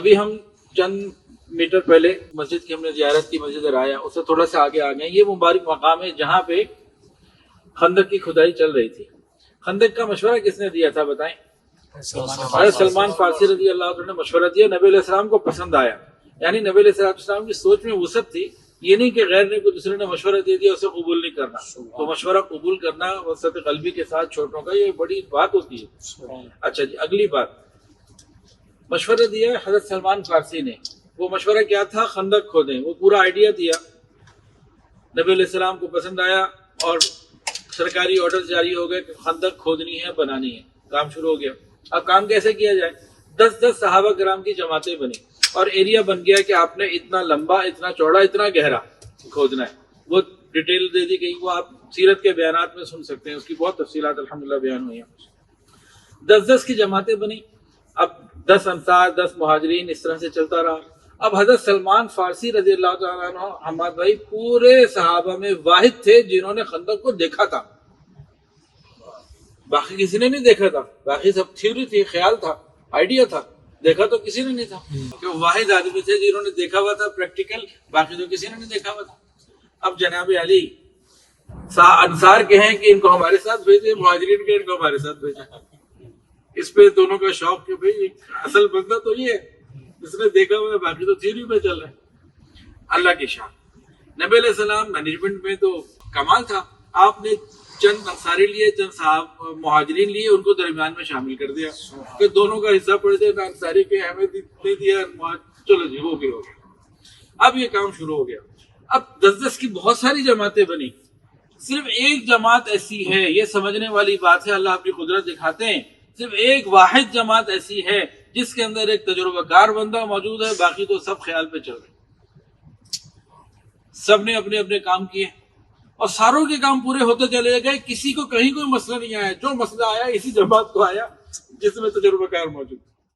ابھی ہم چند میٹر پہلے مسجد کی ہم نے زیارت کی، مسجد رایا، اس سے تھوڑا سا آگے آ گئے. یہ مبارک مقام ہے جہاں پہ خندق کی کھدائی چل رہی تھی. خندق کا مشورہ کس نے دیا تھا بتائیں؟ حضرت سلمان فارسی رضی اللہ عنہ نے مشورہ دیا. نبی علیہ السلام کو پسند آیا. یعنی نبی علیہ السلام کی سوچ میں وسعت تھی. یہ نہیں کہ غیر نے کوئی دوسرے نے مشورہ دے دیا اسے قبول نہیں کرنا. تو مشورہ قبول کرنا وسعت قلبی کے ساتھ چھوٹوں کا یہ بڑی بات ہوتی ہے. اچھا جی، اگلی بات، مشورہ دیا حضرت سلمان فارسی نے. وہ مشورہ کیا تھا؟ خندق کھودیں. وہ پورا آئیڈیا دیا، نبی علیہ السلام کو پسند آیا اور سرکاری آرڈر جاری ہو گئے کہ خندق کھودنی ہے، بنانی ہے. کام شروع ہو گیا. اب کام کیسے کیا جائے؟ 10 صحابہ کرام کی جماعتیں بنی اور ایریا بن گیا کہ آپ نے اتنا لمبا، اتنا چوڑا، اتنا گہرا کھودنا ہے. وہ ڈیٹیل دے دی گئی، وہ آپ سیرت کے بیانات میں سن سکتے ہیں، اس کی بہت تفصیلات الحمدللہ بیان ہوئی ہیں. 10 کی جماعتیں بنی. اب 10 انصار، 10 مہاجرین، اس طرح سے چلتا رہا. اب حضرت سلمان فارسی رضی اللہ تعالیٰ عنہ حماد بھائی پورے صحابہ میں واحد تھے جنہوں نے خندق کو دیکھا تھا. باقی کسی نے نہیں دیکھا تھا. باقی سب تھیوری تھی، خیال تھا، آئیڈیا تھا. دیکھا تو کسی نے نہیں تھا. کہ واحد آدمی تھے جنہوں نے دیکھا ہوا تھا پریکٹیکل، باقی تو کسی نے نہیں دیکھا ہوا تھا. اب جناب علی انصار کہیں کہ ان کو ہمارے ساتھ بھیجے، مہاجرین کے ان کو ہمارے ساتھ بھیجے. اس پہ دونوں کا شوق کہ بھئی اصل بندہ تو یہ ہے جس نے دیکھا ہوا ہے، باقی تو تھیوری پہ چل رہا ہے. اللہ کی شان. نبی علیہ السلام مینجمنٹ میں تو کمال تھا. آپ نے چند انصاری لیے، چند صاحب مہاجرین لیے، ان کو درمیان میں شامل کر دیا کہ دونوں کا حصہ پڑ جائے. نہ انصاری کے اہمیت نہیں دیا، چلو جی وہ بھی ہو گیا. اب یہ کام شروع ہو گیا. اب 10 کی بہت ساری جماعتیں بنی. صرف ایک جماعت ایسی ہے، یہ سمجھنے والی بات ہے، اللہ اپنی قدرت دکھاتے ہیں. صرف ایک واحد جماعت ایسی ہے جس کے اندر ایک تجربہ کار بندہ موجود ہے، باقی تو سب خیال پہ چل رہے. سب نے اپنے اپنے کام کیے اور ساروں کے کام پورے ہوتے چلے گئے. کسی کو کہیں کوئی مسئلہ نہیں آیا. جو مسئلہ آیا اسی جماعت کو آیا جس میں تجربہ کار موجود.